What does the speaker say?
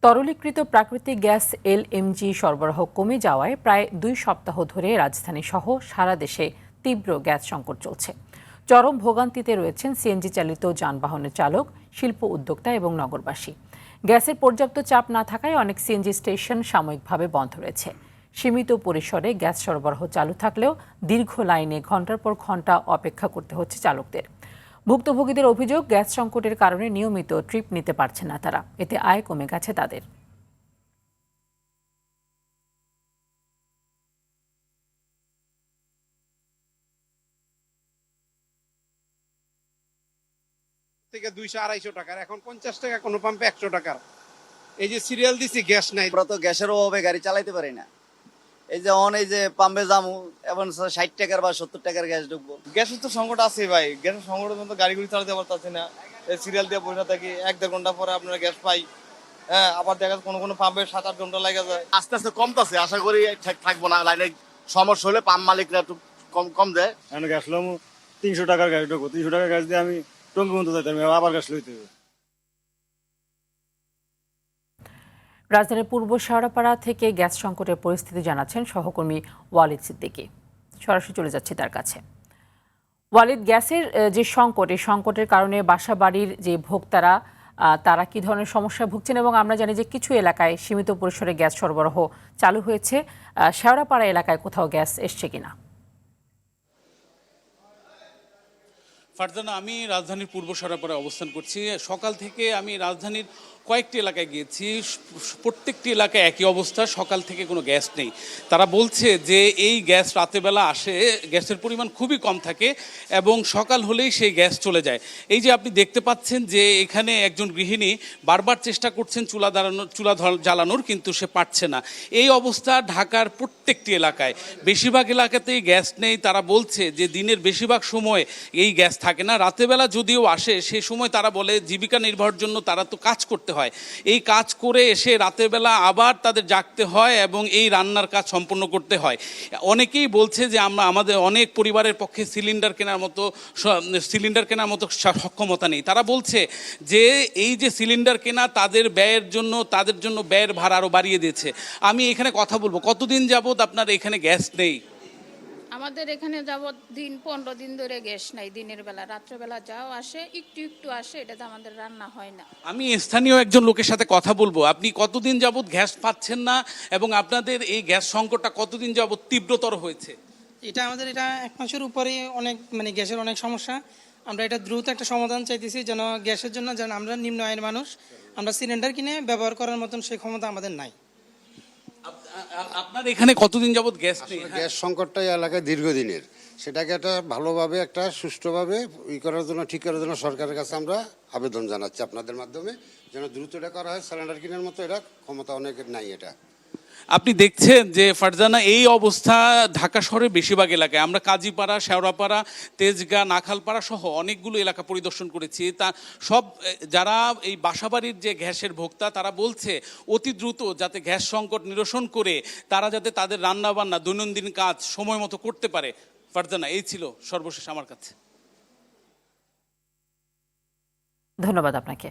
তরলীকৃত প্রাকৃতিক gas LMG সরবরাহ কমে যাওয়ায় প্রায় 2 সপ্তাহ ধরে রাজধানী সহ সারা দেশে তীব্র গ্যাস সংকট চলছে। চরম ভোগান্তিতে রয়েছেন সিএনজি চালিত যানবাহনের চালক, শিল্প উদ্যোক্তা এবং নগরবাসী। গ্যাসের পর্যাপ্ত চাপ না থাকায় অনেক সিএনজি স্টেশন সাময়িকভাবে বন্ধ রয়েছে। সীমিত পরিসরে গ্যাস সরবরাহ চালু থাকলেও দীর্ঘ লাইনে ঘন্টার পর ঘন্টা অপেক্ষা করতে হচ্ছে চালকদের। ভুক্তভোগীদের অভিযোগ, গ্যাস সংকটের কারণে নিয়মিত ট্রিপ নিতে পারছে না তারা, এতে আয় কমে গেছে তাদের। থেকে 200-250 টাকার, এখন 50 টাকা, কোনো পাম্পে 100 টাকার। এই যে সিরিয়াল দিছি, গ্যাস নাই। আমরা তো গ্যাসের অভাবে গাড়ি চালাইতে পারি না। এই যে পাম্পে যামু এবং 60 টাকার বা 70 টাকার গ্যাস ঢুকবো। গ্যাসের তো সংকট আছে ভাই, গ্যাসের সংকটের মতো গাড়িগুলি চালাতে পারতেছি না। সিরিয়াল দিয়ে বসে থাকি, 1-1.5 ঘন্টা পরে আপনারা গ্যাস পাই। হ্যাঁ, আবার দেখা যাচ্ছে কোনো পাম্পে 7-8 ঘন্টা লাগে যায়। আস্তে আস্তে কমতেছে, আশা করি থাকবো না। লাইনে সমস্যা হলে পাম্প মালিকরা একটু কম দেয়। গ্যাস লমু 300 টাকার গ্যাস ঢুকবো, 300 টাকার গ্যাস দিয়ে আমি টঙ্গি পর্যন্ত যাইতাম, আবার গ্যাস লইতে হবে। রাজধানীর পূর্ব শেওড়াপাড়া থেকে গ্যাস সংকটের পরিস্থিতি জানাচ্ছেন সহকর্মী ওয়ালিদ সিদ্দিকী। সরাসরি চলে যাচ্ছে তার কাছে। ওয়ালিদ, গ্যাসের যে সংকট, এই সংকটের কারণে বাসাবাড়ির যে ভোক্তারা তারা কি ধরনের সমস্যায় ভুগছেন, এবং আমরা জানি যে কিছু এলাকায় সীমিত পরিসরে গ্যাস সরবরাহ চালু হয়েছে, শেওড়াপাড়া এলাকায় কোথাও গ্যাস এসছে কিনা? ফারজানা, আমি রাজধানীর পূর্ব শেওড়াপাড়ায় অবস্থান করছি। সকাল থেকে আমি রাজধানীর কয়েকটি এলাকায় গিয়েছি, প্রত্যেকটি এলাকায় একই অবস্থা, সকাল থেকে কোনো গ্যাস নেই। তারা বলছে যে এই গ্যাস রাতেরবেলা আসে, গ্যাসের পরিমাণ খুবই কম থাকে এবং সকাল হলেই সেই গ্যাস চলে যায়। এই যে আপনি দেখতে পাচ্ছেন যে এখানে একজন গৃহিণী বারবার চেষ্টা করছেন চুলা জ্বালানোর, কিন্তু সে পারছে না। এই অবস্থা ঢাকার প্রত্যেকটি এলাকায়, বেশিরভাগ এলাকাতেই গ্যাস নেই। তারা বলছে যে দিনের বেশিরভাগ সময় এই গ্যাস থাকে না, রাতেরবেলা যদিও আসে সে সময় তারা বলে জীবিকা নির্বাহের জন্য তারা তো কাজ করতে হয়, এই কাজ করে এসে রাতের বেলা আবার তাদের জাগতে হয় এবং এই রান্নার কাজ সম্পন্ন করতে হয়। অনেকেই বলছে যে আমাদের অনেক পরিবারের পক্ষে সিলিন্ডার কেনার মতো সক্ষমতা নেই। তারা বলছে যে এই যে সিলিন্ডার কেনা তাদের জন্য ব্যয়ের ভার আরও বাড়িয়ে দিয়েছে। আমি এখানে কথা বলবো, কতদিন যাবত আপনার এখানে গ্যাস নেই? আমাদের এখানে যাবত 15 দিন ধরে গ্যাস নাই। দিনের বেলা, রাত্রেবেলা যাও আসে, একটু আসে, এটাতে আমাদের রান্না হয় না। আমি স্থানীয় একজন লোকের সাথে কথা বলবো। আপনি কতদিন যাবত গ্যাস পাচ্ছেন না এবং আপনাদের এই গ্যাস সংকটটা কতদিন যাবত তীব্রতর হয়েছে? আমাদের 1 মাসের উপরে অনেক গ্যাসের অনেক সমস্যা। আমরা এটা দ্রুত একটা সমাধান চাইতেছি, যেন গ্যাসের জন্য যেন আমরা নিম্ন আয়ের মানুষ, আমরা সিলিন্ডার কিনে ব্যবহার করার মতন সেই ক্ষমতা আমাদের নাই। আপনার এখানে কতদিন যাবত গ্যাস নেই? গ্যাস সংকটটা এই এলাকায় দীর্ঘদিনের। সেটাকে একটা ভালোভাবে, একটা সুষ্ঠুভাবে ঠিক করার জন্য সরকারের কাছে আমরা আবেদন জানাচ্ছি আপনাদের মাধ্যমে, যেন দ্রুত এটা করা হয়। সিলিন্ডার কেনার মতো এটা ক্ষমতা অনেকের নাই। এটা আপনি দেখছেন যে ফারজানা, এই অবস্থা ঢাকা শহরের বেশিরভাগ এলাকায়। আমরা কাজীপাড়া, শেওড়াপাড়া, তেজগাঁ, নাখালপাড়া সহ অনেকগুলো এলাকা পরিদর্শন করেছি। তা সব যারা এই বাসাবাড়ির যে গ্যাসের ভোক্তা, তারা বলছে অতি দ্রুত যাতে গ্যাস সংকট নিরসন করে তারা যাতে তাদের রান্নাবান্না, দৈনন্দিন কাজ সময় মতো করতে পারে। ফারজানা, এই ছিল সর্বশেষ আমার কাছে। ধন্যবাদ আপনাকে।